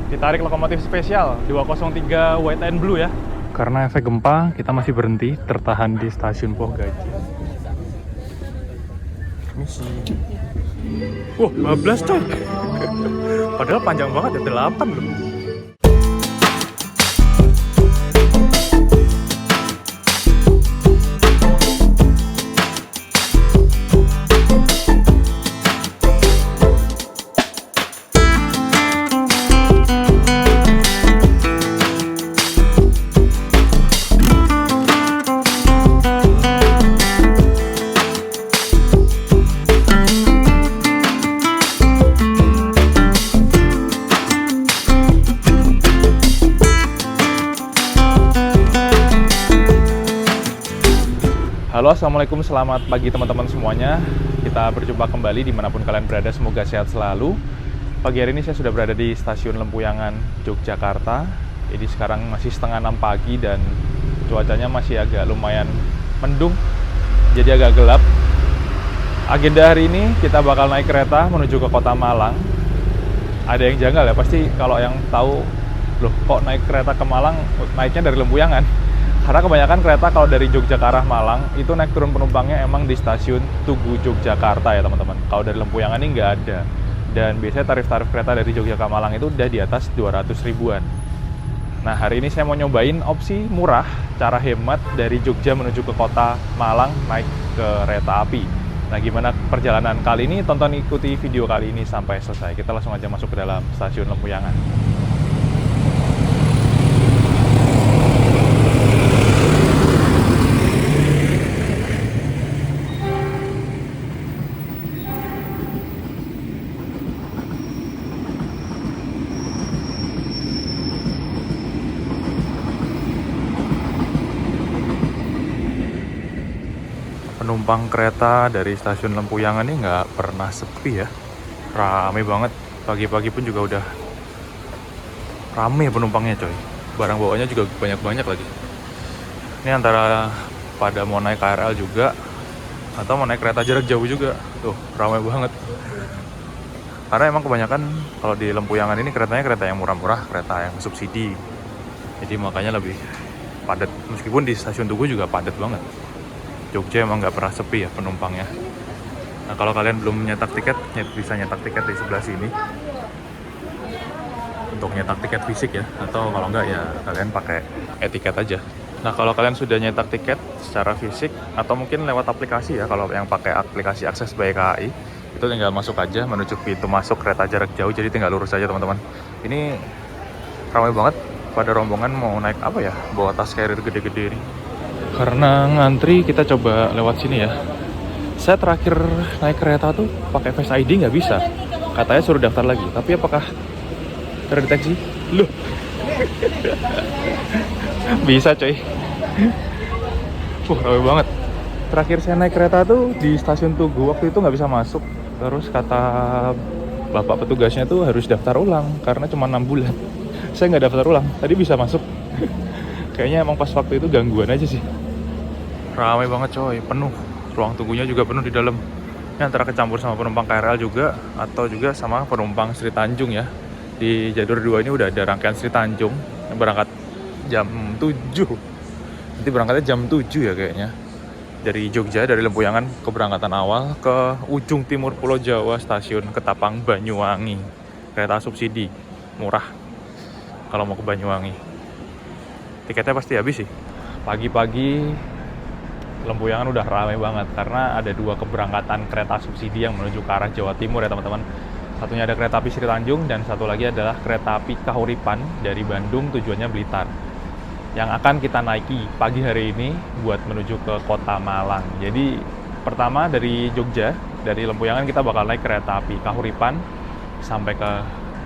Ditarik lokomotif spesial 203 White and Blue ya. Karena efek gempa, kita masih berhenti tertahan di stasiun Pogaci. Misi. Wah, 15 coy. Padahal panjang banget ya, 8 loh. Halo, assalamualaikum, selamat pagi teman-teman semuanya. Kita berjumpa kembali dimanapun kalian berada, semoga sehat selalu. Pagi hari ini saya sudah berada di stasiun Lempuyangan, Yogyakarta. Ini sekarang masih setengah 6 pagi dan cuacanya masih agak lumayan mendung, jadi agak gelap. Agenda hari ini kita bakal naik kereta menuju ke kota Malang. Ada yang janggal ya, pasti kalau yang tahu, loh kok naik kereta ke Malang, naiknya dari Lempuyangan. Karena kebanyakan kereta kalau dari Jogja ke arah Malang itu naik turun penumpangnya emang di stasiun Tugu Yogyakarta ya teman-teman. Kalau dari Lempuyangan ini nggak ada. Dan biasanya tarif-tarif kereta dari Jogja ke Malang itu udah di atas 200 ribuan. Nah, hari ini saya mau nyobain opsi murah, cara hemat dari Jogja menuju ke kota Malang naik kereta api. Nah, gimana perjalanan kali ini? Tonton ikuti video kali ini sampai selesai. Kita langsung aja masuk ke dalam stasiun Lempuyangan. Penumpang kereta dari stasiun Lempuyangan ini nggak pernah sepi ya, rame banget. Pagi-pagi pun juga udah rame penumpangnya coy, barang bawaannya juga banyak-banyak lagi. Ini antara pada mau naik KRL juga atau mau naik kereta jarak jauh juga, tuh rame banget. Karena emang kebanyakan kalau di Lempuyangan ini keretanya kereta yang murah-murah, kereta yang subsidi, jadi makanya lebih padat. Meskipun di stasiun Tugu juga padat banget. Jogja emang nggak pernah sepi ya penumpangnya. Nah, kalau kalian belum nyetak tiket, bisa nyetak tiket di sebelah sini untuk nyetak tiket fisik ya, atau kalau nggak ya kalian pakai e-tiket aja. Nah, kalau kalian sudah nyetak tiket secara fisik atau mungkin lewat aplikasi ya, kalau yang pakai aplikasi Akses by KAI itu tinggal masuk aja menuju pintu masuk kereta jarak jauh, jadi tinggal lurus aja teman-teman. Ini ramai banget pada rombongan mau naik apa ya, bawa tas carrier gede-gede ini. Karena ngantri, kita coba lewat sini ya. Saya terakhir naik kereta tuh pakai Face ID nggak bisa. Katanya suruh daftar lagi. Tapi apakah terdeteksi? Loh. Bisa coy. Ramai banget. Terakhir saya naik kereta tuh di stasiun Tugu, waktu itu nggak bisa masuk. Terus kata bapak petugasnya tuh harus daftar ulang karena cuma 6 bulan. Saya nggak daftar ulang, tadi bisa masuk. Kayaknya emang pas waktu itu gangguan aja sih. Ramai banget coy, penuh. Ruang tunggunya juga penuh di dalam. Ini antara kecampur sama penumpang KRL juga, atau juga sama penumpang Sri Tanjung ya. Di jalur 2 ini udah ada rangkaian Sri Tanjung yang berangkat jam 7. Nanti berangkatnya jam 7 ya kayaknya. Dari Jogja, dari Lempuyangan keberangkatan awal ke ujung timur Pulau Jawa, stasiun Ketapang, Banyuwangi. Kereta subsidi, murah kalau mau ke Banyuwangi. Tiketnya pasti habis sih. Pagi-pagi Lempuyangan udah ramai banget karena ada 2 keberangkatan kereta subsidi yang menuju ke arah Jawa Timur ya teman-teman. Satunya ada kereta api Sri Tanjung dan satu lagi adalah kereta api Kahuripan dari Bandung tujuannya Blitar, yang akan kita naiki pagi hari ini buat menuju ke kota Malang. Jadi pertama dari Jogja, dari Lempuyangan kita bakal naik kereta api Kahuripan sampai ke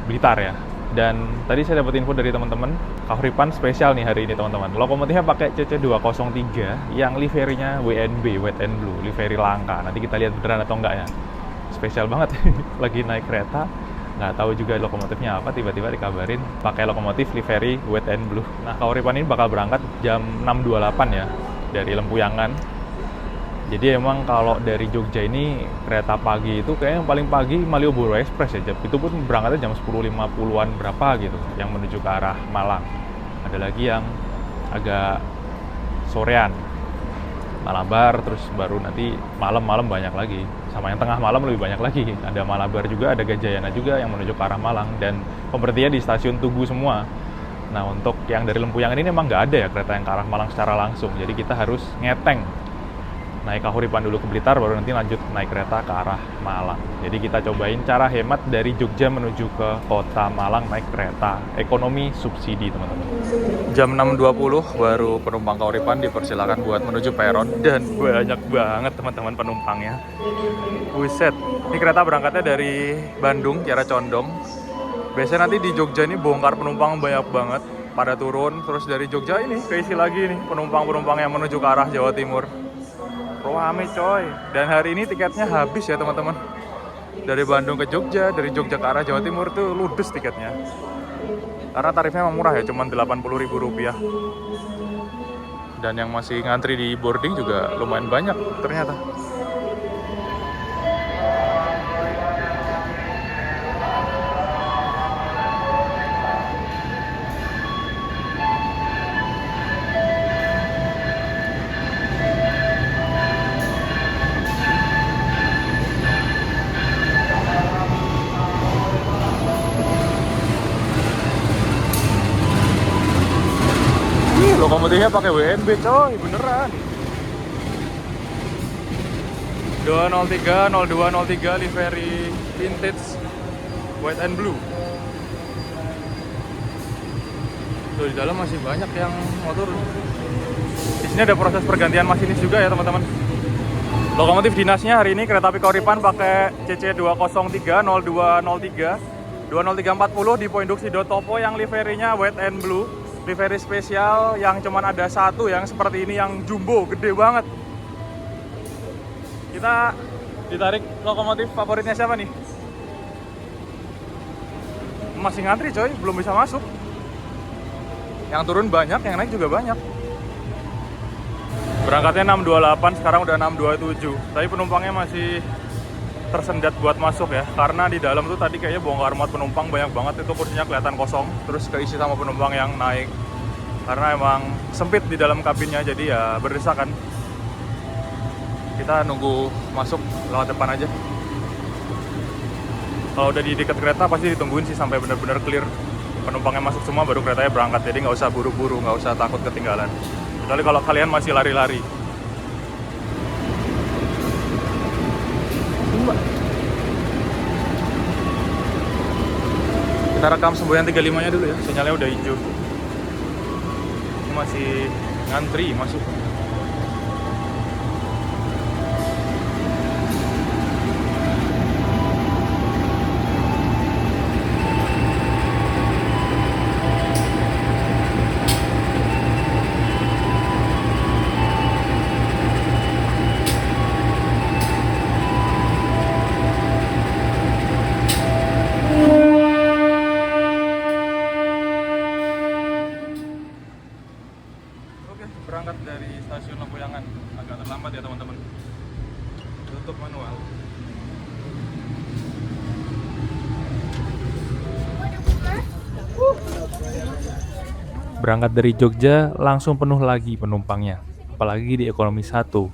Blitar ya. Dan tadi saya dapat info dari teman-teman, Kahuripan spesial nih hari ini teman-teman. Lokomotifnya pakai CC203 yang liverinya WNB, White and Blue, livery langka. Nanti kita lihat beneran atau enggak ya. Spesial banget. Lagi naik kereta, nggak tahu juga lokomotifnya apa, tiba-tiba dikabarin pakai lokomotif livery White and Blue. Nah, Kahuripan ini bakal berangkat jam 6.28 ya dari Lempuyangan. Jadi emang kalau dari Jogja ini kereta pagi itu kayak yang paling pagi Malioboro Express ya. Itu pun berangkatnya jam 10.50-an berapa gitu yang menuju ke arah Malang. Ada lagi yang agak sorean, Malabar, terus baru nanti malam-malam banyak lagi. Sama yang tengah malam lebih banyak lagi. Ada Malabar juga, ada Gajayana juga yang menuju ke arah Malang. Dan pemberhentian di stasiun Tugu semua. Nah untuk yang dari Lempuyangan ini memang nggak ada ya kereta yang ke arah Malang secara langsung. Jadi kita harus ngeteng. Naik Kahuripan dulu ke Blitar, baru nanti lanjut naik kereta ke arah Malang. Jadi kita cobain cara hemat dari Jogja menuju ke kota Malang naik kereta ekonomi subsidi, teman-teman. Jam 6.20 baru penumpang Kahuripan dipersilakan buat menuju peron, dan banyak banget teman-teman penumpangnya. Buset, ini kereta berangkatnya dari Bandung, Kiara Condong. Biasanya nanti di Jogja ini bongkar penumpang banyak banget, pada turun, terus dari Jogja ini keisi lagi nih penumpang-penumpang yang menuju ke arah Jawa Timur. Rame coy, dan hari ini tiketnya habis ya teman-teman. Dari Bandung ke Jogja, dari Jogja ke arah Jawa Timur tuh ludes tiketnya. Karena tarifnya memang murah ya, cuma Rp80.000. Dan yang masih ngantri di boarding juga lumayan banyak ternyata. Lokomotifnya pakai WNB coy, beneran. 203, 0203 livery vintage white and blue. Tuh di dalam masih banyak yang motor. Di sini ada proses pergantian masinis juga ya teman-teman. Lokomotif dinasnya hari ini kereta api Kahuripan pakai CC 203 0203 20340 di Poinduksi Dotopo yang liverinya white and blue. Livery spesial yang cuman ada satu yang seperti ini, yang jumbo, gede banget. Kita ditarik lokomotif favoritnya siapa nih? Masih ngantri coy, belum bisa masuk. Yang turun banyak, yang naik juga banyak. Berangkatnya 6.28, sekarang udah 6.27. Tapi penumpangnya masih tersendat buat masuk ya, karena di dalam tuh tadi kayaknya bongkar muat penumpang banyak banget. Itu kursinya kelihatan kosong, terus keisi sama penumpang yang naik, karena emang sempit di dalam kabinnya, jadi ya berdesakan. Kita nunggu masuk lewat depan aja. Kalau udah di dekat kereta pasti ditungguin sih sampai benar-benar clear penumpangnya masuk semua, baru keretanya berangkat. Jadi nggak usah buru-buru, nggak usah takut ketinggalan, kecuali kalau kalian masih lari-lari. Kita rekam semboyan 35-nya dulu ya, sinyalnya udah hijau. Ini masih ngantri masuk. Berangkat dari stasiun Lempuyangan, agak terlambat ya teman-teman. Tutup manual. Berangkat dari Jogja langsung penuh lagi penumpangnya, apalagi di ekonomi 1.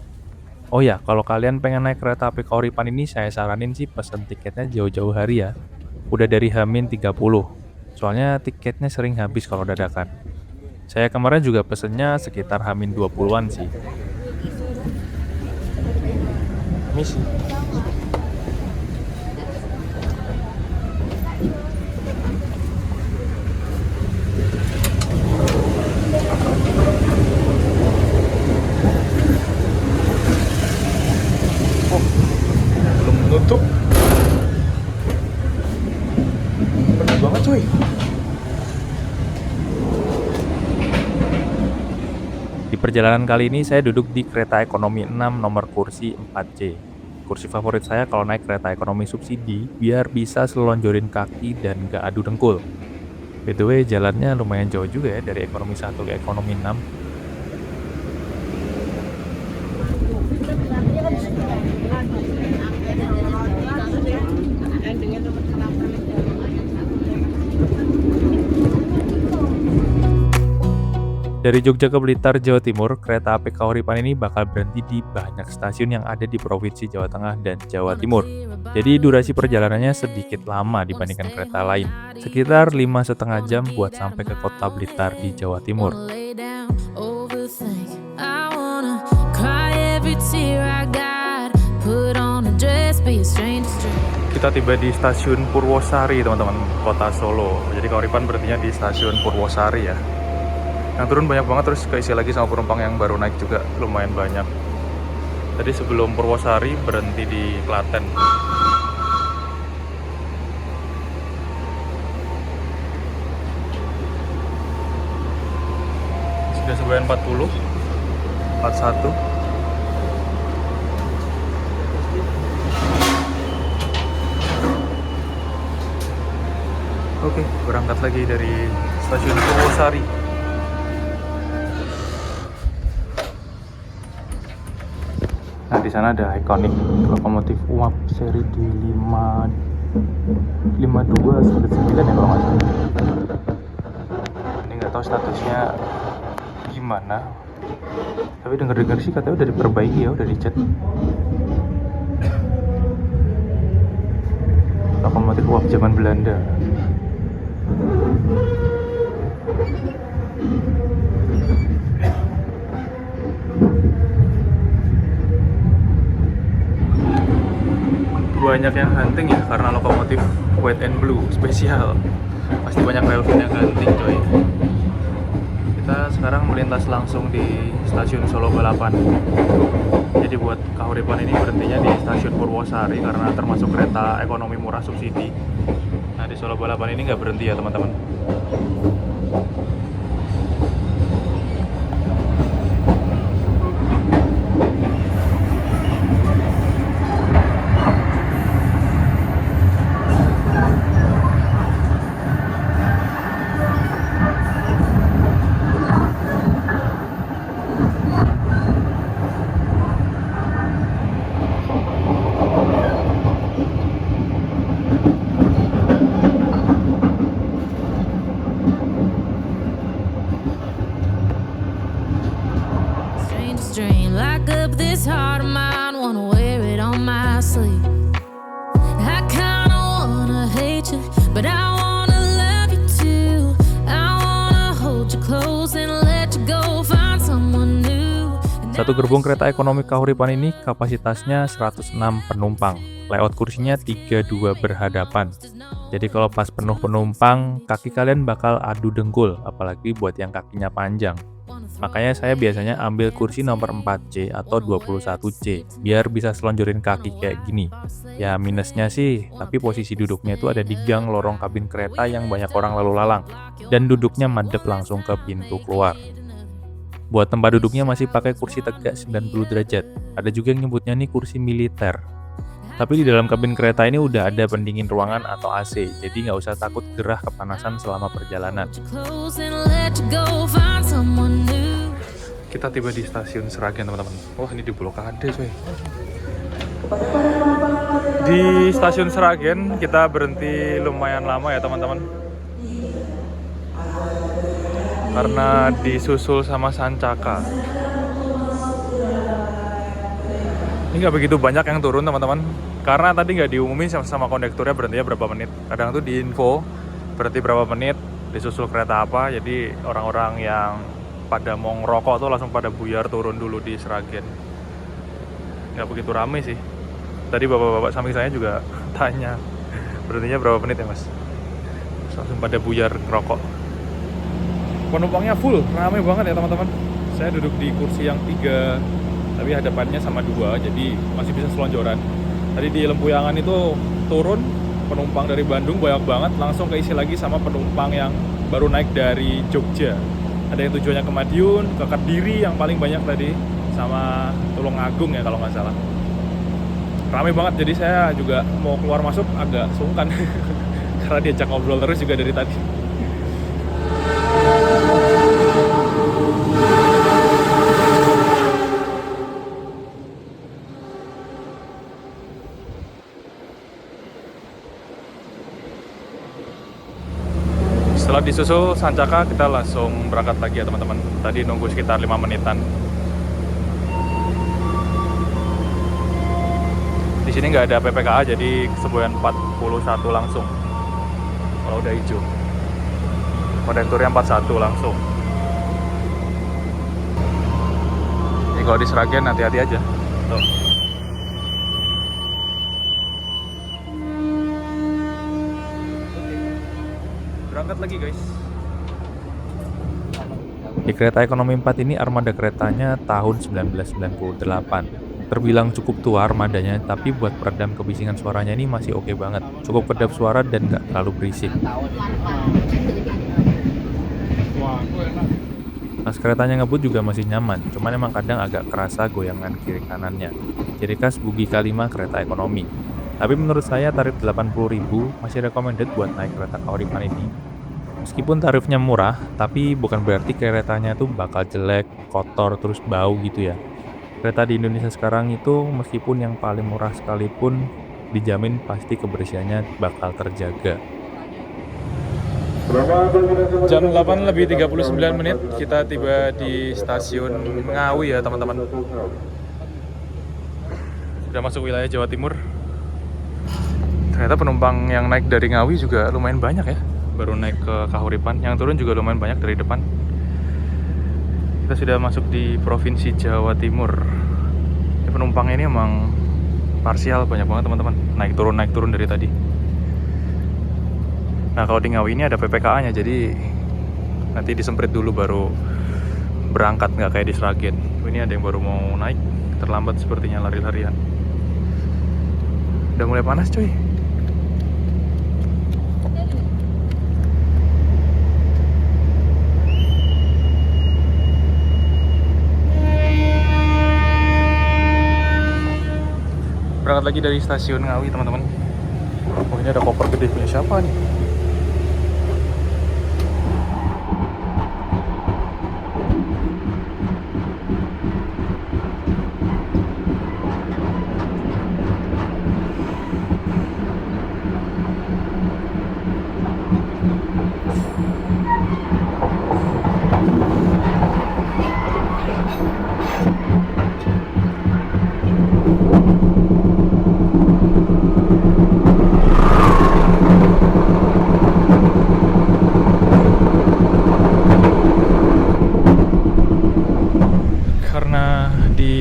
Oh ya, kalau kalian pengen naik kereta api Kahuripan ini, saya saranin sih pesen tiketnya jauh-jauh hari ya. Udah dari H-30. Soalnya tiketnya sering habis kalau dadakan. Saya kemarin juga pesennya sekitar H-20-an sih. Misi. Oh, belum nutup. Bener banget cuy. Di perjalanan kali ini saya duduk di kereta ekonomi 6 nomor kursi 4C. Kursi favorit saya kalau naik kereta ekonomi subsidi biar bisa selonjorin kaki dan gak adu dengkul. By the way, jalannya lumayan jauh juga ya dari ekonomi 1 ke ekonomi 6. Dari Jogja ke Blitar, Jawa Timur, kereta api Kahuripan ini bakal berhenti di banyak stasiun yang ada di Provinsi Jawa Tengah dan Jawa Timur. Jadi durasi perjalanannya sedikit lama dibandingkan kereta lain, sekitar 5,5 jam buat sampai ke kota Blitar di Jawa Timur. Kita tiba di stasiun Purwosari, teman-teman, kota Solo. Jadi Kahuripan berhentinya di stasiun Purwosari ya. Yang turun banyak banget, terus keisi lagi sama penumpang yang baru naik juga lumayan banyak. Tadi sebelum Purwosari berhenti di Klaten. Sudah sebanyak 40, 41. Oke, berangkat lagi dari stasiun Purwosari. Nah, di sana ada ikonik lokomotif uap seri D55299 ya kalau nggak salah. Ini nggak tahu statusnya gimana. Tapi dengar-dengar sih katanya udah diperbaiki ya, udah dicat. Lokomotif uap zaman Belanda. Banyak yang hunting ya, karena lokomotif white and blue spesial. Pasti banyak railfan yang hunting coy. Kita sekarang melintas langsung di stasiun Solo Balapan. Jadi buat Kahuripan ini berhentinya di stasiun Purwosari karena termasuk kereta ekonomi murah subsidi. Nah, di Solo Balapan ini nggak berhenti ya teman-teman. Lock up this heart of mine, wanna wear it on my sleeve. I kinda wanna hate you, but I wanna love you too. I wanna hold you close and let you go, find someone new. Satu gerbong kereta ekonomi Kahuripan ini kapasitasnya 106 penumpang. Layout kursinya 32 berhadapan. Jadi kalau pas penuh penumpang, kaki kalian bakal adu dengkul, apalagi buat yang kakinya panjang. Makanya saya biasanya ambil kursi nomor 4C atau 21C, biar bisa selonjorin kaki kayak gini. Ya minusnya sih, tapi posisi duduknya itu ada di gang lorong kabin kereta yang banyak orang lalu lalang, dan duduknya madep langsung ke pintu keluar. Buat tempat duduknya masih pakai kursi tegak 90 derajat, ada juga yang nyebutnya nih kursi militer. Tapi di dalam kabin kereta ini udah ada pendingin ruangan atau AC, jadi nggak usah takut gerah kepanasan selama perjalanan. Kita tiba di stasiun Sragen teman-teman. Wah, ini di blokade coy. Di stasiun Sragen kita berhenti lumayan lama ya teman-teman. Karena disusul sama Sancaka. Ini nggak begitu banyak yang turun teman-teman, karena tadi nggak diumumin sama kondekturnya berhentinya berapa menit. Kadang tuh di info berarti berapa menit, disusul kereta apa. Jadi orang-orang yang pada mau ngerokok tuh langsung pada buyar turun dulu di Sragen. Nggak begitu rame sih. Tadi bapak-bapak samping saya juga tanya berhentinya berapa menit ya mas. Langsung pada buyar ngerokok. Penumpangnya full, rame banget ya teman-teman. Saya duduk di kursi yang 3, tapi hadapannya sama 2, jadi masih bisa selonjoran. Tadi di Lempuyangan itu turun penumpang dari Bandung banyak banget, langsung keisi lagi sama penumpang yang baru naik dari Jogja. Ada yang tujuannya ke Madiun, ke Kediri yang paling banyak tadi, sama Tulungagung ya kalau nggak salah. Rame banget, jadi saya juga mau keluar masuk agak sungkan karena diajak ngobrol terus juga dari tadi. Setelah disusul Sancaka kita langsung berangkat lagi ya teman-teman. Tadi nunggu sekitar 5 menitan. Di sini nggak ada PPKA, jadi kesemuanya 41 langsung. Kalau udah hijau, kondekturnya 41 langsung. Ini kalau di Sragen hati-hati aja. Tuh. Berangkat lagi guys. Di kereta ekonomi 4 ini armada keretanya tahun 1998. Terbilang cukup tua armadanya, tapi buat peredam kebisingan suaranya ini masih oke banget. Cukup kedap suara dan nggak terlalu berisik. Pas keretanya ngebut juga masih nyaman, cuman emang kadang agak kerasa goyangan kiri kanannya. Ciri khas Bugi K5 kereta ekonomi. Tapi menurut saya tarif 80.000 masih recommended buat naik kereta Kauripan ini. Meskipun tarifnya murah, tapi bukan berarti keretanya tuh bakal jelek, kotor, terus bau gitu ya. Kereta di Indonesia sekarang itu meskipun yang paling murah sekalipun dijamin pasti kebersihannya bakal terjaga. Jam 8 lebih 39 menit kita tiba di stasiun Ngawi ya teman-teman. Sudah masuk wilayah Jawa Timur. Ternyata penumpang yang naik dari Ngawi juga lumayan banyak ya. Baru naik ke Kahuripan, yang turun juga lumayan banyak dari depan. Kita sudah masuk di Provinsi Jawa Timur. Ini penumpang ini emang parsial, banyak banget teman-teman. Naik turun dari tadi. Nah kalau di Ngawi ini ada PPKA-nya, jadi nanti disemprit dulu baru berangkat, nggak kayak di Sragen. Ini ada yang baru mau naik, terlambat sepertinya lari-larian. Udah mulai panas cuy. Berangkat lagi dari stasiun Ngawi teman-teman. Oh ini ada koper gede punya siapa nih?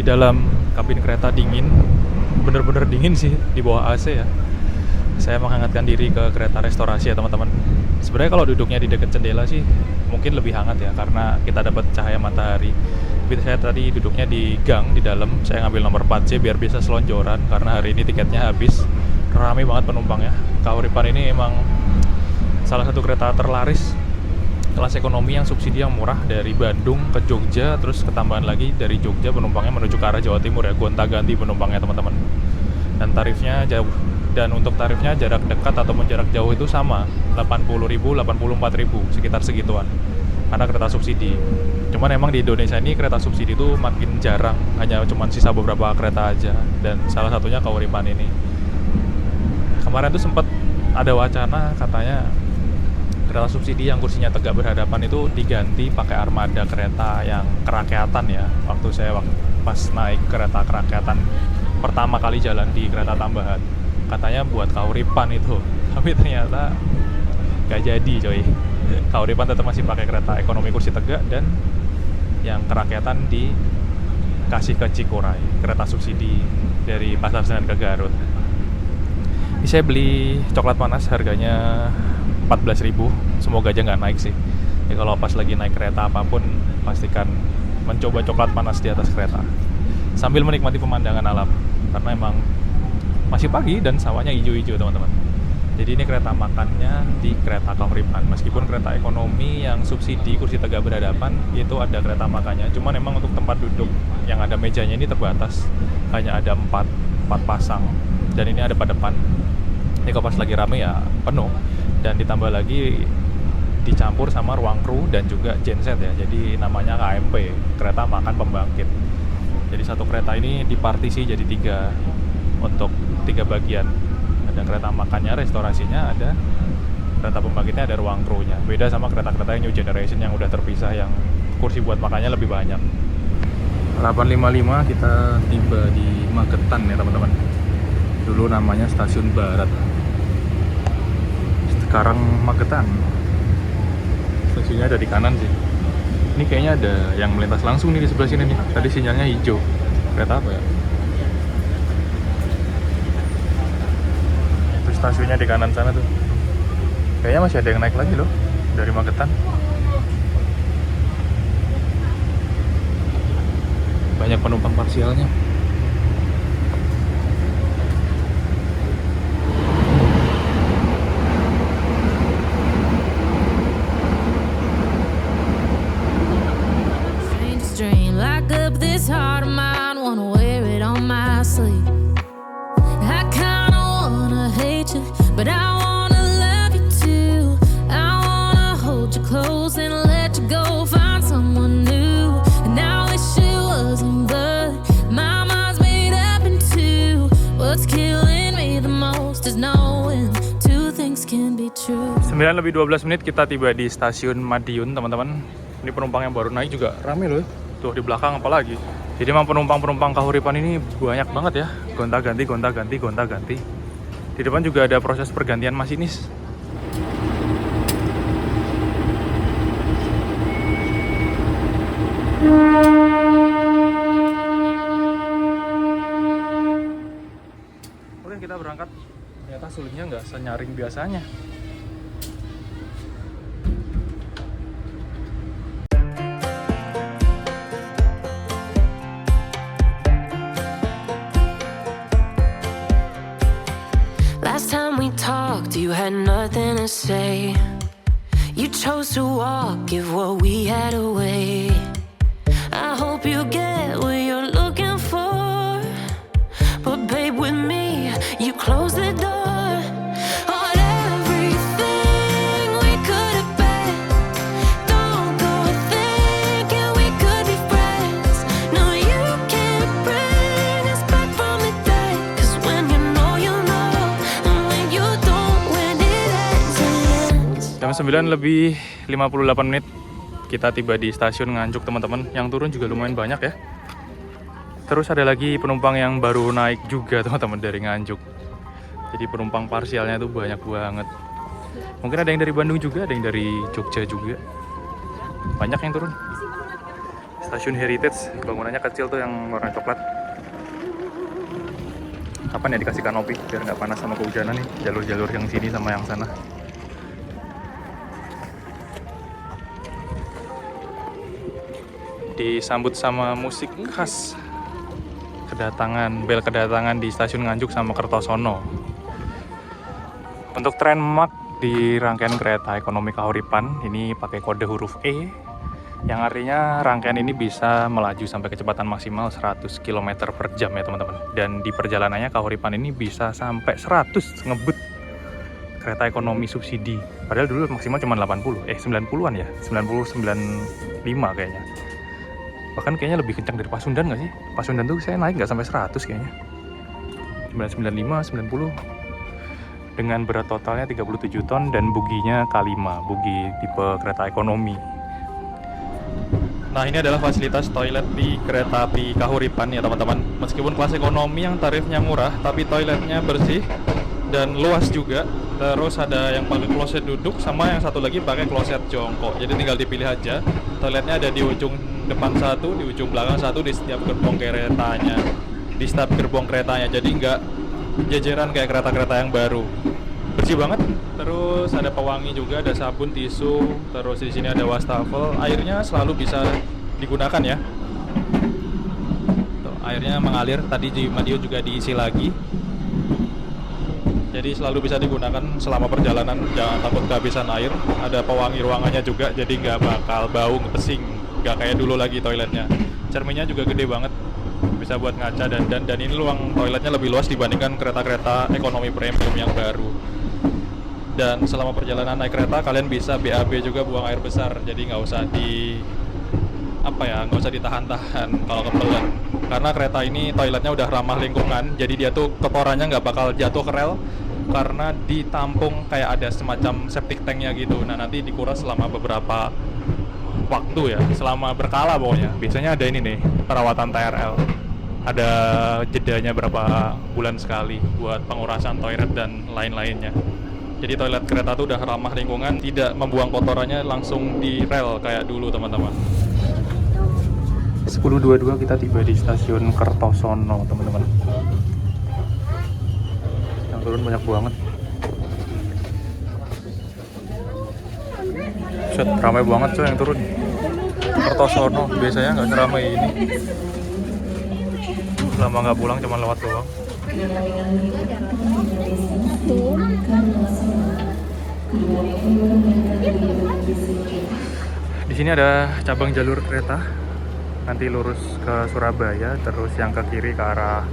Dalam kabin kereta dingin, bener-bener dingin sih di bawah AC ya. Saya menghangatkan diri ke kereta restorasi ya teman-teman. Sebenarnya kalau duduknya di dekat jendela sih mungkin lebih hangat ya, karena kita dapat cahaya matahari. Tapi saya tadi duduknya di gang di dalam. Saya ngambil nomor 4C biar bisa selonjoran karena hari ini tiketnya habis. Ramai banget penumpangnya. Kahuripan ini emang salah satu kereta terlaris kelas ekonomi yang subsidi yang murah dari Bandung ke Jogja, terus ketambahan lagi dari Jogja penumpangnya menuju ke arah Jawa Timur ya, gonta-ganti penumpangnya teman-teman. Dan tarifnya jauh. Dan untuk tarifnya jarak dekat ataupun jarak jauh itu sama, 80.000, 84.000, sekitar segituan. Karena kereta subsidi. Cuman emang di Indonesia ini kereta subsidi itu makin jarang, hanya cuman sisa beberapa kereta aja. Dan salah satunya Kahuripan ini. Kemarin tuh sempat ada wacana katanya kereta subsidi yang kursinya tegak berhadapan itu diganti pakai armada kereta yang kerakyatan ya. Waktu saya pas naik kereta kerakyatan pertama kali jalan di kereta tambahan, katanya buat Kahuripan itu, tapi ternyata gak jadi coy. Kahuripan tetap masih pakai kereta ekonomi kursi tegak, dan yang kerakyatan dikasih ke Cikuray, kereta subsidi dari Pasar Senen ke Garut. Ini saya beli coklat panas, harganya 14.000, semoga aja nggak naik sih. Ya kalau pas lagi naik kereta apapun, pastikan mencoba coklat panas di atas kereta sambil menikmati pemandangan alam, karena emang masih pagi dan sawahnya hijau-hijau teman-teman. Jadi ini kereta makannya di kereta Kahuripan. Meskipun kereta ekonomi yang subsidi kursi tegak berhadapan itu ada kereta makannya, cuman emang untuk tempat duduk yang ada mejanya ini terbatas, hanya ada 4 pasang, dan ini ada pada depan. Ini kalau pas lagi rame ya penuh. Dan ditambah lagi dicampur sama ruang kru dan juga genset ya. Jadi namanya KMP, kereta makan pembangkit. Jadi satu kereta ini dipartisi jadi 3 untuk 3 bagian. Ada kereta makannya, restorasinya, ada kereta pembangkitnya ada ruang krunya. Beda sama kereta-kereta yang new generation yang udah terpisah, yang kursi buat makannya lebih banyak. 8.55 kita tiba di Magetan ya teman-teman. Dulu namanya Stasiun Barat, sekarang Magetan. Stasiunnya ada di kanan sih. Ini kayaknya ada yang melintas langsung nih di sebelah sini nih. Tadi sinyalnya hijau. Kereta apa ya? Itu stasiunnya di kanan sana tuh. Kayaknya masih ada yang naik lagi loh dari Magetan. Banyak penumpang parsialnya. Lock up this heart of mine, wanna wear it on my sleeve. I kinda wanna hate you, but I wanna love you too. I wanna hold you close and let you go, find someone new. And I wish it wasn't blood, my mind's made up in two. What's killing me the most is knowing two things can be true. 9:12 kita tiba di Stasiun Madiun teman-teman. Ini penumpang yang baru naik juga rame loh. Tuh di belakang apalagi. Jadi memang penumpang-penumpang Kahuripan ini banyak banget ya. Gonta-ganti, gonta-ganti, gonta-ganti. Di depan juga ada proses pergantian masinis. Kemudian kita berangkat. Ternyata sulitnya nggak senyaring biasanya. Last time we talked, you had nothing to say. You chose to walk, give what we had away. I hope you get what you're looking for, but babe, with me, you close the door on everything we could have been. Don't go thinking we could be friends. No, you can't bring us back from the dead, 'cause when you know, you know. Jam 9:58 kita tiba di Stasiun Nganjuk teman-teman. Yang turun juga lumayan banyak ya. Terus ada lagi penumpang yang baru naik juga teman-teman dari Nganjuk. Jadi penumpang parsialnya tuh banyak banget. Mungkin ada yang dari Bandung juga, ada yang dari Jogja juga. Banyak yang turun. Stasiun Heritage, bangunannya kecil tuh yang warna coklat. Kapan ya dikasih kanopi biar nggak panas sama kehujanan nih, jalur-jalur yang sini sama yang sana. Disambut sama musik khas, bel kedatangan di Stasiun Nganjuk sama Kertosono. Untuk landmark di rangkaian kereta ekonomi Kahuripan ini pakai kode huruf E, yang artinya rangkaian ini bisa melaju sampai kecepatan maksimal 100 km per jam ya teman-teman. Dan di perjalanannya Kahuripan ini bisa sampai 100 ngebut kereta ekonomi subsidi. Padahal dulu maksimal cuma 90-an ya, 90-95 kayaknya. Bahkan kayaknya lebih kencang dari Pasundan nggak sih? Pasundan tuh saya naik nggak sampai 100 kayaknya. 995, 90. Dengan berat totalnya 37 ton dan buginya K5, bugi tipe kereta ekonomi. Nah, ini adalah fasilitas toilet di kereta api Kahuripan ya teman-teman. Meskipun kelas ekonomi yang tarifnya murah, tapi toiletnya bersih dan luas juga. Terus ada yang pakai kloset duduk, sama yang satu lagi pakai kloset jongkok. Jadi tinggal dipilih aja. Toiletnya ada di ujung depan satu, di ujung belakang satu, di setiap gerbong keretanya. Di setiap gerbong keretanya. Jadi nggak jajaran kayak kereta-kereta yang baru. Bersih banget. Terus ada pewangi juga, ada sabun, tisu. Terus di sini ada wastafel. Airnya selalu bisa digunakan ya. Tuh, airnya mengalir. Tadi di Madiun juga diisi lagi. Jadi selalu bisa digunakan selama perjalanan, jangan takut kehabisan air. Ada pewangi ruangannya juga, jadi nggak bakal bau, pesing. Nggak kayak dulu lagi toiletnya. Cerminnya juga gede banget, bisa buat ngaca, dan ini ruang toiletnya lebih luas dibandingkan kereta-kereta ekonomi premium yang baru. Dan selama perjalanan naik kereta, kalian bisa BAB juga, buang air besar. Jadi nggak usah nggak usah ditahan-tahan kalau kebelan. Karena kereta ini toiletnya udah ramah lingkungan, jadi dia tuh kotorannya nggak bakal jatuh ke rel. karena ditampung kayak ada semacam septic tanknya gitu. Nah nanti dikuras selama beberapa waktu ya, selama berkala pokoknya. Biasanya ada ini nih, perawatan TRL, ada jedanya berapa bulan sekali buat pengurasan toilet dan lain-lainnya. Jadi toilet kereta tuh udah ramah lingkungan, tidak membuang kotorannya langsung di rel kayak dulu teman-teman. 10.22 kita tiba di stasiun Kertosono teman-teman. Yang turun banyak banget. Set, ramai banget coy yang turun. Kertosono biasanya nggak seramai ini. Lama nggak pulang, cuma lewat doang. Di sini ada cabang jalur kereta. Nanti lurus ke Surabaya, terus yang ke kiri ke arah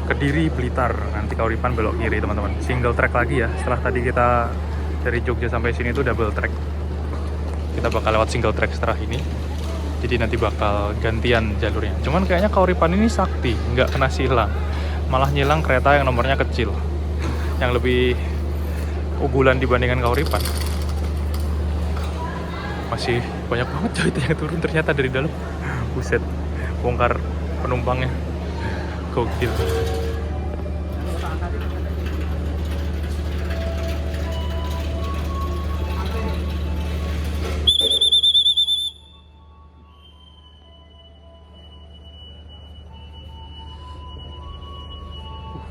Kediri, Blitar. Nanti Kauripan belok kiri teman-teman. Single track lagi ya. Setelah tadi kita dari Jogja sampai sini tuh double track. Kita bakal lewat single track setelah ini. Jadi nanti bakal gantian jalurnya. Cuman kayaknya Kauripan ini sakti, nggak kena silang. Malah nyilang kereta yang nomornya kecil, yang lebih unggulan dibandingkan Kauripan. Masih banyak banget coy yang turun ternyata dari dalam. Buset, bongkar penumpangnya. Gokil.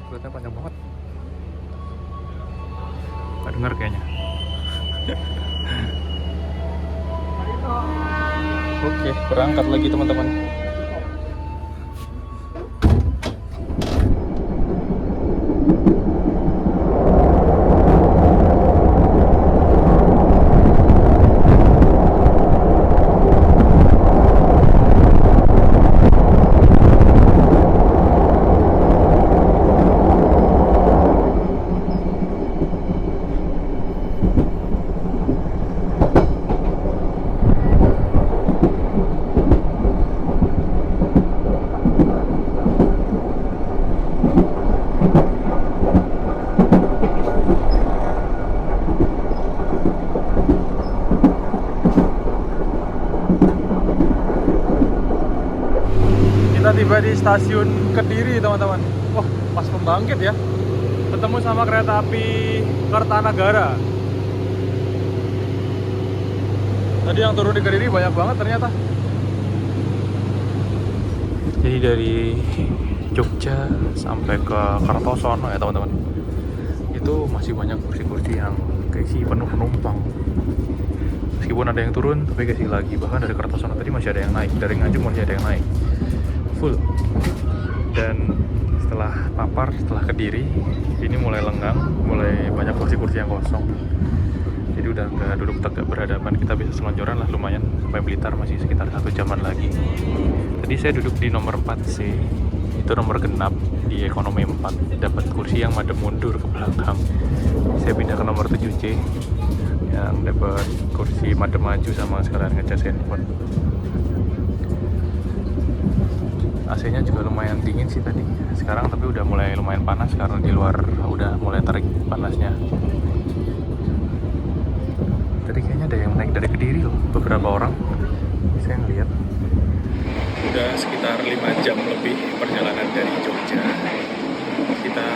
Keretanya panjang banget. Nggak dengar kayaknya. Oke, berangkat lagi teman-teman. Kita tiba di stasiun Kediri teman-teman. Wah, pas pembangkit ya. Ketemu sama kereta api Kertanagara. Tadi yang turun di Kediri banyak banget ternyata. Jadi dari Jogja sampai ke Kertosono ya teman-teman, itu masih banyak kursi-kursi yang keisi penuh penumpang. Meskipun ada yang turun, tapi keisi lagi. Bahkan dari Kertosono tadi masih ada yang naik, dari Nganjuk masih ada yang naik full. Dan setelah Papar, setelah Kediri, ini mulai lenggang, mulai banyak kursi-kursi yang kosong. Jadi udah nggak duduk tegak berhadapan, kita bisa selonjoran lah lumayan. Sampai Blitar masih sekitar 1 jaman lagi. Tadi saya duduk di nomor 4C, itu nomor genap di ekonomi 4, dapat kursi yang madep mundur ke belakang. Saya pindah ke nomor 7C yang dapat kursi madep maju sama sekalian ngecas handphone. AC-nya juga lumayan dingin sih tadi. Sekarang tapi udah mulai lumayan panas karena di luar udah mulai terik panasnya. Tadi kayaknya ada yang naik dari Kediri loh, beberapa orang. Saya ngeliat. Udah sekitar 5 jam lebih perjalanan dari Jogja. Kita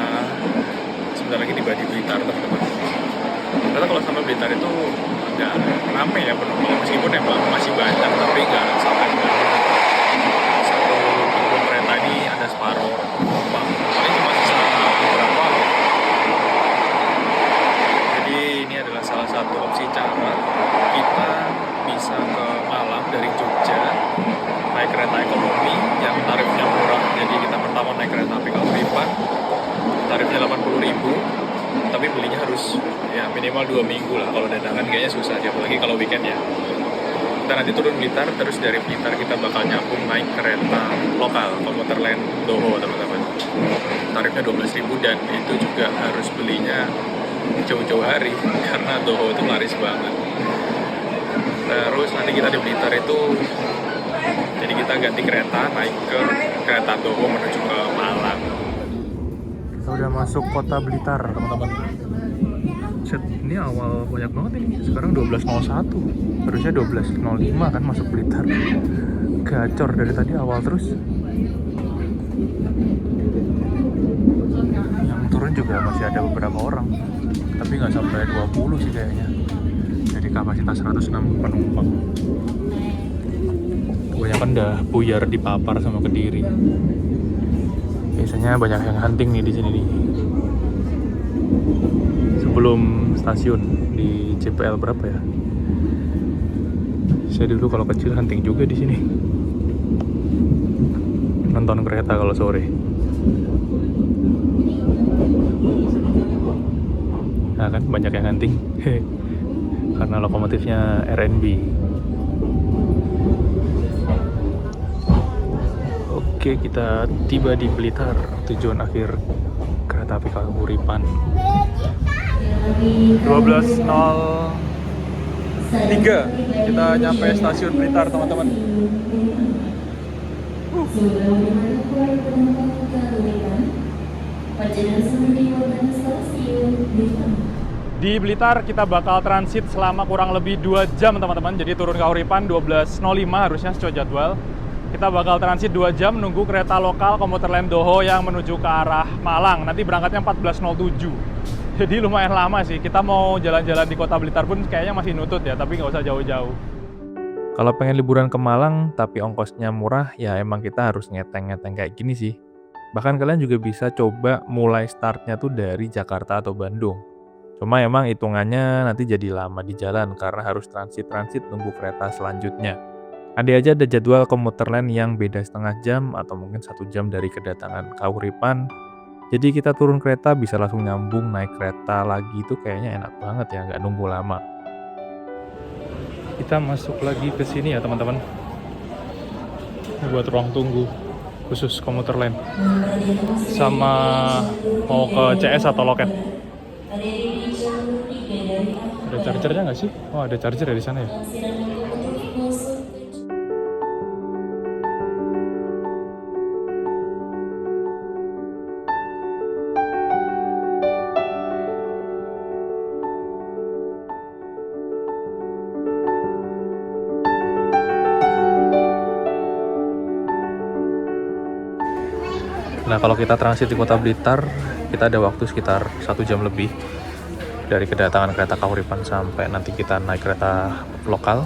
sebentar lagi tiba di Blitar teman-teman. Ternyata kalau sampai Blitar itu nggak rame ya penumpang, meskipun emang masih banyak, tapi nggak sampai satu gerbong kereta ini ada separuh penumpang. Paling cuma sisa beberapa loh. Jadi ini adalah salah satu opsi cara kita bisa ke Malang dari Jogja naik kereta ekonomi yang tarifnya murah. Jadi kita pertama naik kereta api Kauripan, tarifnya 80.000. Tapi belinya harus ya minimal 2 minggu lah, kalau dadakan kayaknya susah, apalagi kalau weekend ya. Kita nanti turun Blitar, terus dari Blitar kita bakal nyambung naik kereta lokal komuter lain Doho teman-teman. Tarifnya 12.000 dan itu juga harus belinya jauh-jauh hari karena Doho itu laris banget. Terus nanti kita di Blitar itu, jadi kita ganti kereta naik ke kereta Doho menuju ke Malang. udah masuk kota Blitar, teman-teman. Set, ini awal banyak banget ini. Sekarang 12.01. Harusnya 12.05 kan masuk Blitar. Gacor dari tadi awal terus. Yang turun juga masih ada beberapa orang. Tapi nggak sampai 20 sih kayaknya. Jadi kapasitas 106 penumpang. Kebanyakan udah buyar di Papar sama Kediri. Biasanya banyak yang hunting nih di sini nih. Sebelum stasiun di JPL berapa ya? Saya dulu kalau kecil hunting juga di sini. Nonton kereta kalau sore. Nah kan banyak yang hunting. Karena lokomotifnya RNB. Oke, kita tiba di Blitar, tujuan akhir kereta api Kahuripan. 12.03 kita nyampe stasiun Blitar, teman-teman. Di Blitar kita bakal transit selama kurang lebih 2 jam, teman-teman. Jadi turun Kahuripan 12.05 harusnya sesuai jadwal. Kita bakal transit 2 jam nunggu kereta lokal komuter lain Doho yang menuju ke arah Malang. Nanti berangkatnya 14.07. Jadi lumayan lama sih. Kita mau jalan-jalan di kota Blitar pun kayaknya masih nutut ya, tapi nggak usah jauh-jauh. Kalau pengen liburan ke Malang tapi ongkosnya murah, ya emang kita harus ngeteng-ngeteng kayak gini sih. Bahkan kalian juga bisa coba mulai startnya tuh dari Jakarta atau Bandung. Cuma emang hitungannya nanti jadi lama di jalan karena harus transit-transit nunggu kereta selanjutnya. Ada aja ada jadwal komuter lain yang beda setengah jam atau mungkin 1 jam dari kedatangan Kahuripan. Jadi kita turun kereta bisa langsung nyambung naik kereta lagi, itu kayaknya enak banget ya, nggak nunggu lama. Kita masuk lagi ke sini ya teman-teman. Buat ruang tunggu khusus komuter lain. Sama mau ke CS atau loket. Ada chargernya nggak sih? Oh ada charger ya di sana ya. Nah kalau kita transit di kota Blitar, kita ada waktu sekitar 1 jam lebih dari kedatangan kereta Kahuripan sampai nanti kita naik kereta lokal.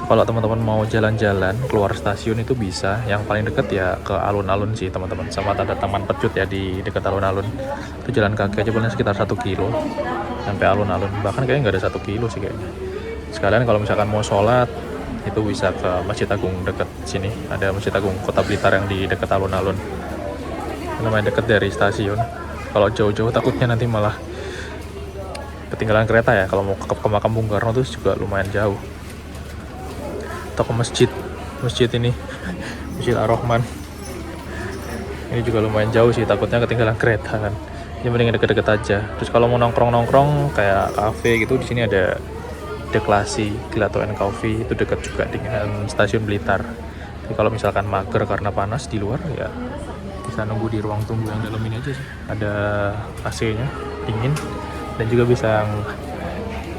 Kalau teman-teman mau jalan-jalan keluar stasiun itu bisa, yang paling deket ya ke alun-alun sih teman-teman, sama ada taman pecut ya di dekat alun-alun. Itu jalan kaki aja paling sekitar 1 kilo sampai alun-alun, bahkan kayaknya nggak ada 1 kilo sih kayaknya. Sekalian kalau misalkan mau sholat itu bisa ke Masjid Agung dekat sini, ada Masjid Agung Kota Blitar yang di dekat alun-alun. Lumayan dekat dari stasiun. Kalau jauh-jauh takutnya nanti malah ketinggalan kereta ya. Kalau mau ke makam Bung Karno itu juga lumayan jauh. Atau ke masjid ini, Masjid Ar-Rahman. Ini juga lumayan jauh sih, takutnya ketinggalan kereta kan. Jadi mending deket-deket aja. Terus kalau mau nongkrong-nongkrong kayak kafe gitu, di sini ada Deklasi Gelato and Coffee, itu dekat juga dengan stasiun Blitar. Tapi kalau misalkan mager karena panas di luar ya bisa nunggu di ruang tunggu yang dalam ini aja sih. Ada AC-nya, dingin, dan juga bisa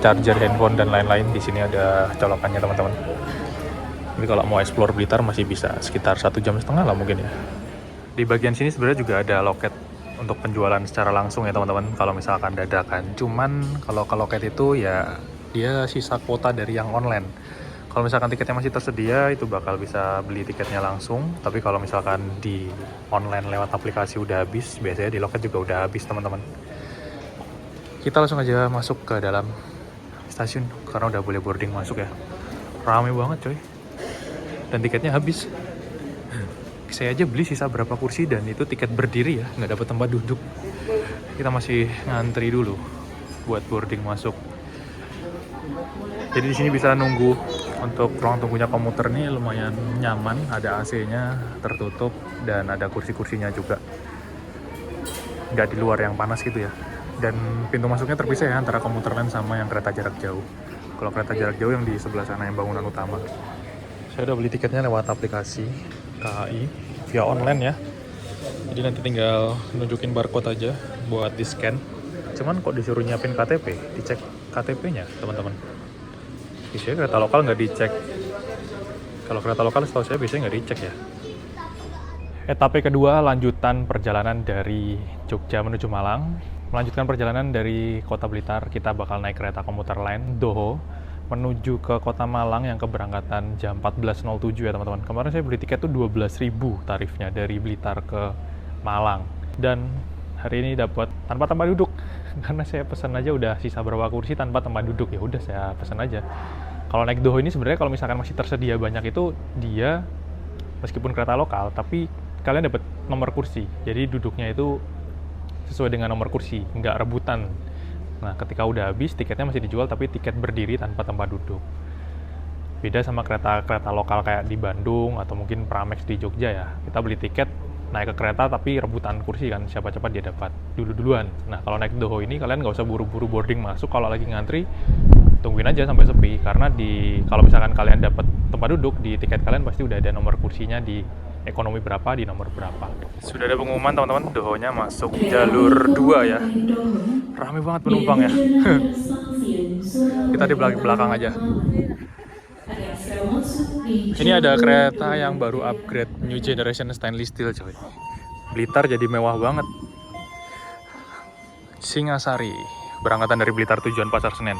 charger handphone dan lain-lain. Di sini ada colokannya teman-teman. Jadi kalau mau explore Blitar masih bisa sekitar 1,5 jam lah mungkin ya. Di bagian sini sebenarnya juga ada loket untuk penjualan secara langsung ya teman-teman. Kalau misalkan dadakan, cuman kalau ke loket itu ya dia sisa kuota dari yang online. Kalau misalkan tiketnya masih tersedia, itu bakal bisa beli tiketnya langsung. Tapi kalau misalkan di online lewat aplikasi udah habis, biasanya di loket juga udah habis teman-teman. Kita langsung aja masuk ke dalam stasiun, karena udah boleh boarding masuk ya. Rame banget coy. Dan tiketnya habis. Saya aja beli sisa berapa kursi dan itu tiket berdiri ya, nggak dapat tempat duduk. Kita masih ngantri dulu buat boarding masuk. Jadi di sini bisa nunggu. Untuk ruang tunggunya komuter nih lumayan nyaman, ada AC-nya, tertutup, dan ada kursi-kursinya juga. Nggak di luar yang panas gitu ya. Dan pintu masuknya terpisah ya antara komuter lain sama yang kereta jarak jauh. Kalau kereta jarak jauh yang di sebelah sana yang bangunan utama. Saya udah beli tiketnya lewat aplikasi KAI via online ya. Jadi nanti tinggal nunjukin barcode aja buat di scan. Cuman kok disuruh nyiapin KTP, dicek KTP-nya teman-teman. Biasanya kereta lokal nggak dicek. Kalau kereta lokal setahu saya biasanya nggak dicek ya. Etape kedua, lanjutan perjalanan dari Jogja menuju Malang. Melanjutkan perjalanan dari Kota Blitar, kita bakal naik kereta komuter lain Doho menuju ke Kota Malang yang keberangkatan jam 14.07 ya teman-teman. Kemarin saya beli tiket tuh 12.000 tarifnya dari Blitar ke Malang. Dan hari ini dapat tanpa tempat duduk. Karena saya pesan aja udah sisa berapa kursi tanpa tempat duduk, ya udah saya pesan aja. Kalau naik Doho ini sebenarnya kalau misalkan masih tersedia banyak itu dia meskipun kereta lokal tapi kalian dapat nomor kursi. Jadi duduknya itu sesuai dengan nomor kursi, nggak rebutan. Nah, ketika udah habis, tiketnya masih dijual, tapi tiket berdiri tanpa tempat duduk. Beda sama kereta lokal kayak di Bandung, atau mungkin Pramex di Jogja ya. Kita beli tiket, naik ke kereta, tapi rebutan kursi kan, siapa cepat dia dapat duluan. Nah, kalau naik Doho ini, kalian nggak usah buru-buru boarding masuk, kalau lagi ngantri, tungguin aja sampai sepi. Karena kalau misalkan kalian dapat tempat duduk, di tiket kalian pasti udah ada nomor kursinya di ekonomi berapa, di nomor berapa. Sudah ada pengumuman teman-teman, Dohonya masuk jalur 2 ya. Rame banget penumpang ya. Kita di belakang aja. Ini ada kereta yang baru upgrade New Generation Stainless Steel coy. Blitar jadi mewah banget. Singasari, berangkatan dari Blitar tujuan Pasar Senen.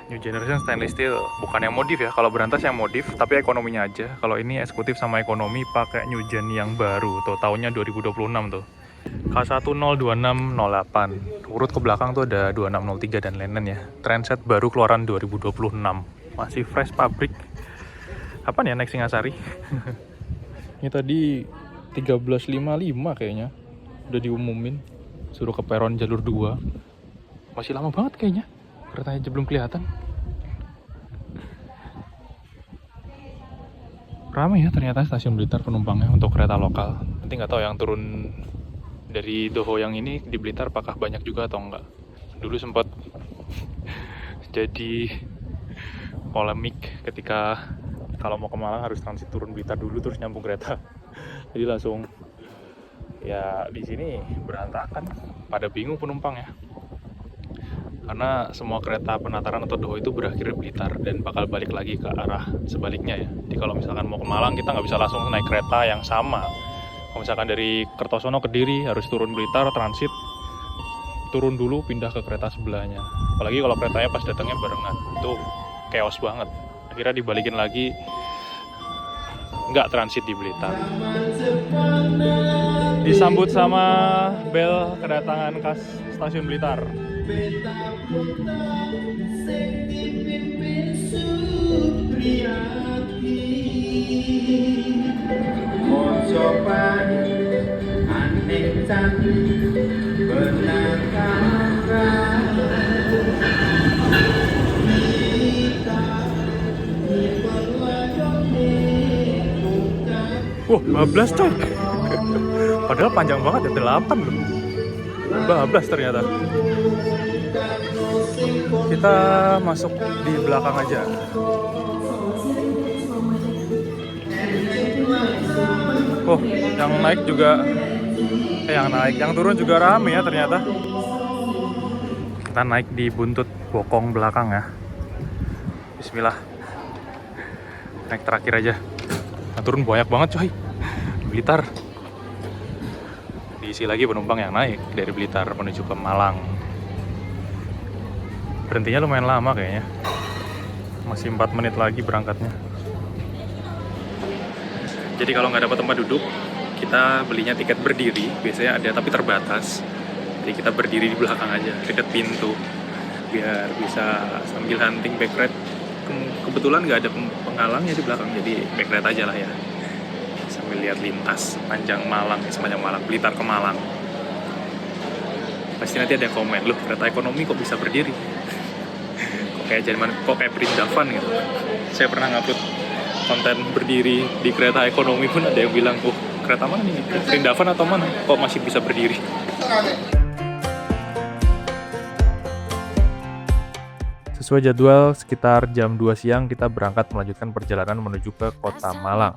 New Generation Stainless Steel, bukan yang modif ya. Kalau berantas yang modif, tapi ekonominya aja. Kalau ini eksekutif sama ekonomi pakai New Gen yang baru. Tuh tahunnya 2026 tuh. K102608. Urut ke belakang tuh ada 2603 dan lain-lain ya. Trendset baru keluaran 2026. Masih fresh pabrik. Apa nih ya naik Singasari? Ini tadi 13.55 kayaknya. Udah diumumin. Suruh ke peron jalur 2. Masih lama banget kayaknya. Keretanya aja belum kelihatan. Ramai ya ternyata stasiun Blitar penumpangnya untuk kereta lokal. Nanti nggak tahu yang turun dari Doho yang ini di Blitar apakah banyak juga atau enggak. Dulu sempat jadi polemik ketika kalau mau ke Malang harus transit turun Blitar dulu terus nyambung kereta. Jadi langsung ya di sini berantakan, pada bingung penumpang ya. Karena semua kereta penataran atau Doho itu berakhir di Blitar dan bakal balik lagi ke arah sebaliknya ya. Jadi kalau misalkan mau ke Malang kita nggak bisa langsung naik kereta yang sama. Kalau misalkan dari Kertosono ke Kediri harus turun Blitar, transit, turun dulu pindah ke kereta sebelahnya. Apalagi kalau keretanya pas datangnya barengan, itu chaos banget. Akhirnya dibalikin lagi, nggak transit di Blitar. Disambut sama bel kedatangan khas stasiun Blitar. Wah, 12 coy. Padahal panjang banget ya, 8 loh. 12 ternyata. Kita masuk di belakang aja. Oh, yang naik juga yang turun juga rame ya ternyata. Kita naik di buntut bokong belakang ya. Bismillah. Naik terakhir aja. Yang turun banyak banget coy. Blitar. Diisi lagi penumpang yang naik dari Blitar menuju ke Malang. Berhentinya lumayan lama kayaknya. Masih 4 menit lagi berangkatnya. Jadi kalau nggak dapat tempat duduk, kita belinya tiket berdiri. Biasanya ada tapi terbatas. Jadi kita berdiri di belakang aja, dekat pintu. Biar bisa sambil hunting backride. Kebetulan nggak ada penghalangnya di belakang, jadi backride aja lah ya. Sambil lihat lintas sepanjang Malang, Blitar ke Malang. Pasti nanti ada yang komen, loh kereta ekonomi kok bisa berdiri? Kok kayak Perindavan gitu. Saya pernah ngupload konten berdiri di kereta ekonomi pun ada yang bilang, oh kereta mana nih? Perindavan atau mana? Kok masih bisa berdiri? Sesuai jadwal, sekitar jam 2 siang kita berangkat melanjutkan perjalanan menuju ke Kota Malang.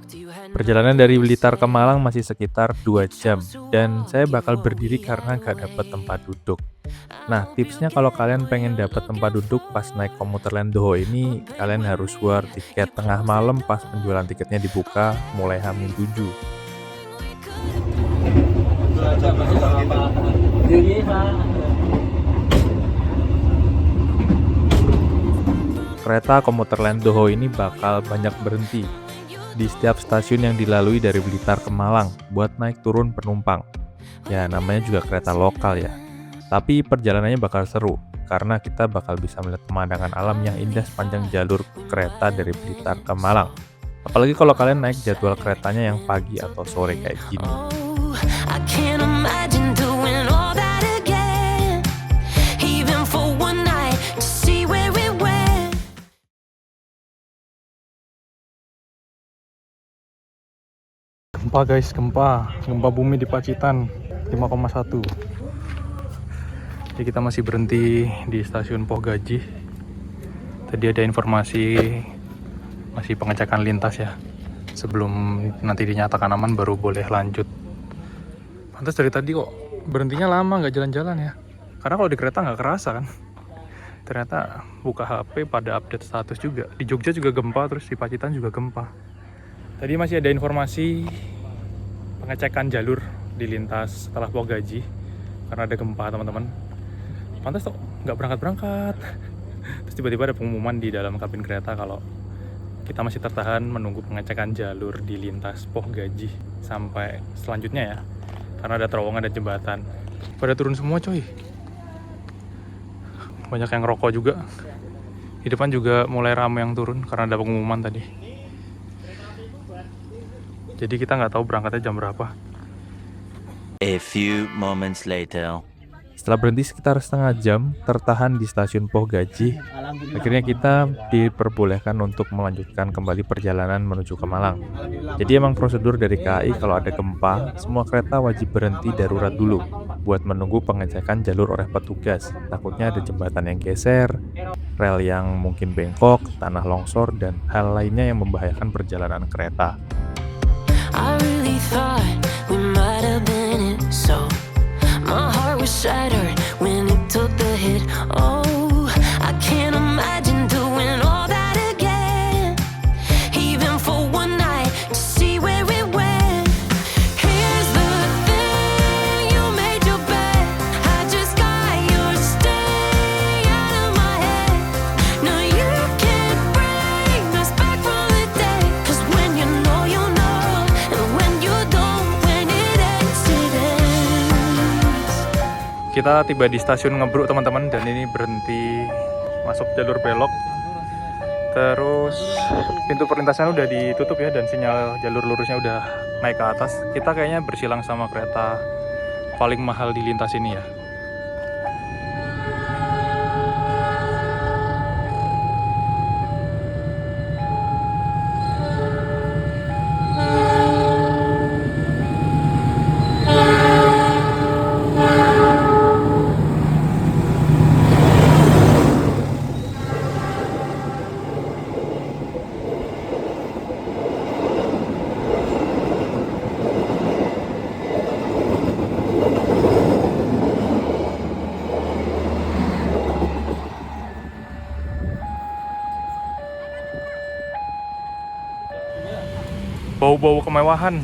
talked, you had Perjalanan dari Blitar ke Malang masih sekitar 2 jam, dan saya bakal berdiri karena gak dapat tempat duduk. Nah, tipsnya kalau kalian pengen dapat tempat duduk pas naik komuter lain Doho ini, kalian harus war tiket tengah malam pas penjualan tiketnya dibuka mulai H-7. Kereta komuter lain Doho ini bakal banyak berhenti di setiap stasiun yang dilalui dari Blitar ke Malang buat naik turun penumpang. Ya, namanya juga kereta lokal ya. Tapi perjalanannya bakal seru karena kita bakal bisa melihat pemandangan alam yang indah sepanjang jalur kereta dari Blitar ke Malang. Apalagi kalau kalian naik jadwal keretanya yang pagi atau sore kayak gini. Oh, I can't imagine doing all that again, even for one night to see where it went. Gempa guys, gempa bumi di Pacitan 5,1. Jadi kita masih berhenti di stasiun Poh Gaji. Tadi ada informasi masih pengecekan lintas ya. Sebelum nanti dinyatakan aman baru boleh lanjut. Pantas dari tadi kok berhentinya lama nggak jalan-jalan ya. Karena kalau di kereta nggak kerasa kan. Ternyata buka HP pada update status juga. Di Jogja juga gempa, terus di Pacitan juga gempa. Tadi masih ada informasi pengecekan jalur di lintas setelah Poh Gaji karena ada gempa teman-teman. Pantas kok nggak berangkat-berangkat. Terus tiba-tiba ada pengumuman di dalam kabin kereta kalau kita masih tertahan menunggu pengecekan jalur di lintas Poh Gaji sampai selanjutnya ya. Karena ada terowongan dan jembatan. Pada turun semua coy. Banyak yang ngerokok juga. Di depan juga mulai ramai yang turun karena ada pengumuman tadi. Jadi kita nggak tahu berangkatnya jam berapa. A few moments later. Setelah berhenti sekitar setengah jam, tertahan di stasiun Poh Gaji, akhirnya kita diperbolehkan untuk melanjutkan kembali perjalanan menuju ke Malang. Jadi emang prosedur dari KAI kalau ada gempa, semua kereta wajib berhenti darurat dulu buat menunggu pengecekan jalur oleh petugas. Takutnya ada jembatan yang geser, rel yang mungkin bengkok, tanah longsor, dan hal lainnya yang membahayakan perjalanan kereta. I really thought we might have been it, so my heart was shattered when it took the hit. Oh, I can't imagine doing all that again, even for one night to see where it went. Here's the thing, you made your bed, I just got your stay out of my head. No, you can't bring us back from the day, 'cause when you know, and when you don't, when it ends, it ends. Kita tiba di stasiun Ngebruk teman-teman, dan ini berhenti masuk jalur belok. Terus pintu perlintasan udah ditutup ya, dan sinyal jalur lurusnya udah naik ke atas. Kita kayaknya bersilang sama kereta paling mahal di lintas ini ya. Bau-bau kemewahan.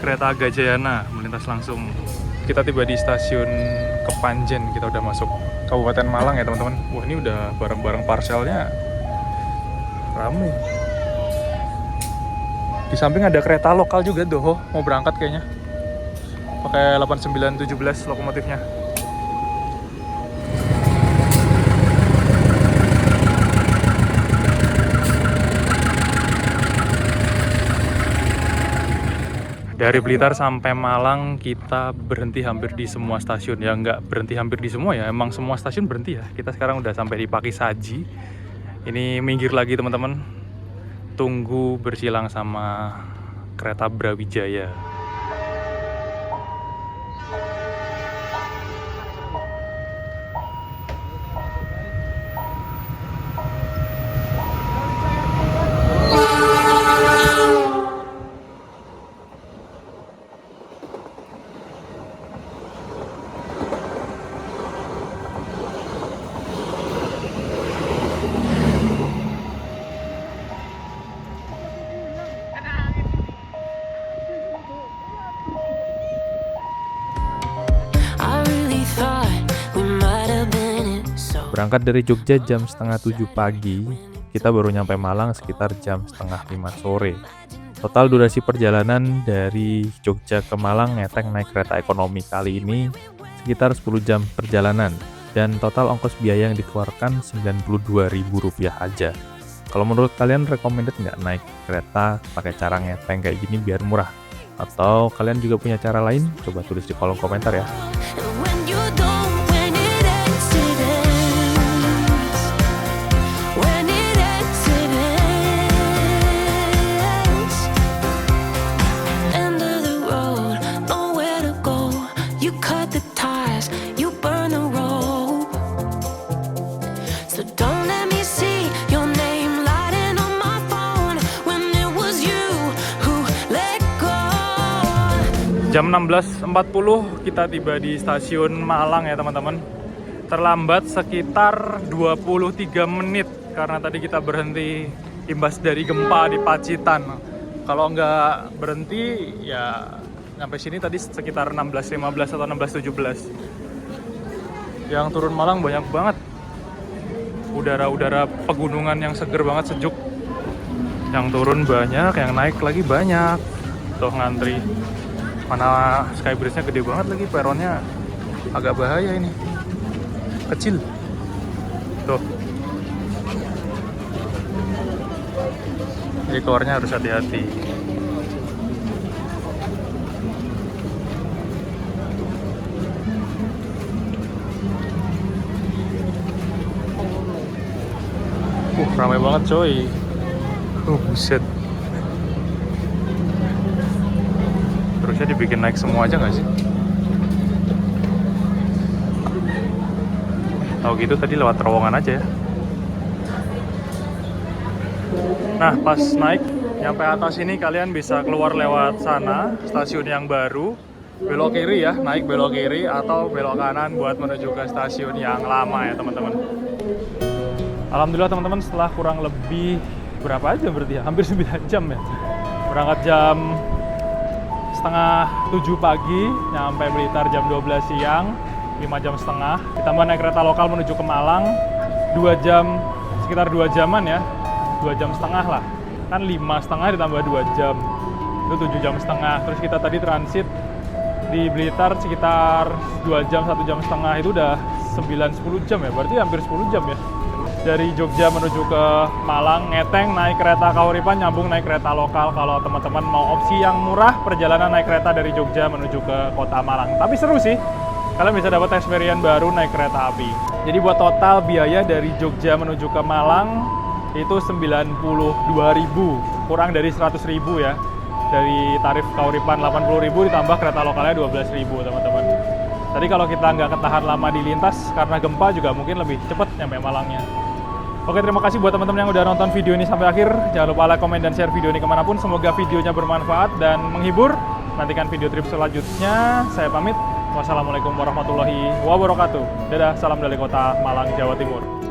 Kereta Gajayana melintas langsung. Kita tiba di stasiun Kepanjen. Kita udah masuk Kabupaten Malang ya teman-teman. Wah, ini udah barang-barang parcelnya ramai. Di samping ada kereta lokal juga Doho, mau berangkat kayaknya. Pakai 8917 lokomotifnya. Dari Blitar sampai Malang kita berhenti hampir di semua stasiun. Ya nggak berhenti hampir di semua ya, emang semua stasiun berhenti ya. Kita sekarang udah sampai di Pakisaji. Ini minggir lagi teman-teman. Tunggu bersilang sama kereta Brawijaya. Berangkat dari Jogja jam setengah 7 pagi, kita baru nyampe Malang sekitar jam setengah 5 sore. Total durasi perjalanan dari Jogja ke Malang ngeteng naik kereta ekonomi kali ini sekitar 10 jam perjalanan. Dan total ongkos biaya yang dikeluarkan Rp92.000 aja. Kalau menurut kalian recommended nggak naik kereta pakai cara ngeteng kayak gini biar murah? Atau kalian juga punya cara lain? Coba tulis di kolom komentar ya. Jam 16.40 kita tiba di stasiun Malang ya teman-teman. Terlambat sekitar 23 menit karena tadi kita berhenti imbas dari gempa di Pacitan. Kalau nggak berhenti ya sampai sini tadi sekitar 16.15 atau 16.17. Yang turun Malang banyak banget. Udara-udara pegunungan yang seger banget, sejuk. Yang turun banyak, yang naik lagi banyak. Tuh ngantri. Mana Skybridge-nya gede banget lagi, peronnya agak bahaya ini. Kecil. Tuh. Jadi keluarnya harus hati-hati. Ramai banget coy. Buset. Terusnya dibikin naik semua aja nggak sih? Tahu gitu tadi lewat terowongan aja ya. Nah pas naik nyampe atas ini kalian bisa keluar lewat sana, stasiun yang baru, belok kiri ya, naik belok kiri atau belok kanan buat menuju ke stasiun yang lama ya teman-teman. Alhamdulillah teman-teman, setelah kurang lebih berapa aja berarti ya? Hampir 9 jam ya. Berangkat jam setengah 7 pagi, nyampe Blitar jam 12 siang, 5 jam setengah. Ditambah naik kereta lokal menuju ke Malang, 2 jam, sekitar 2 jaman ya, 2 jam setengah lah. Kan 5 setengah ditambah 2 jam, itu 7 jam setengah. Terus kita tadi transit di Blitar sekitar 2 jam, 1 jam setengah, itu udah 9-10 jam ya, berarti hampir 10 jam ya. Dari Jogja menuju ke Malang, ngeteng naik kereta Kauripan, nyambung naik kereta lokal. Kalau teman-teman mau opsi yang murah, perjalanan naik kereta dari Jogja menuju ke kota Malang. Tapi seru sih, kalian bisa dapat experience baru naik kereta api. Jadi buat total biaya dari Jogja menuju ke Malang itu 92.000, kurang dari 100.000 ya. Dari tarif Kauripan 80.000 ditambah kereta lokalnya 12.000 teman-teman. Tadi kalau kita nggak ketahan lama di lintas karena gempa juga mungkin lebih cepat nyampe Malangnya. Oke, terima kasih buat teman-teman yang udah nonton video ini sampai akhir. Jangan lupa like, komen, dan share video ini kemanapun. Semoga videonya bermanfaat dan menghibur. Nantikan video trip selanjutnya. Saya pamit. Wassalamualaikum warahmatullahi wabarakatuh. Dadah, salam dari kota Malang, Jawa Timur.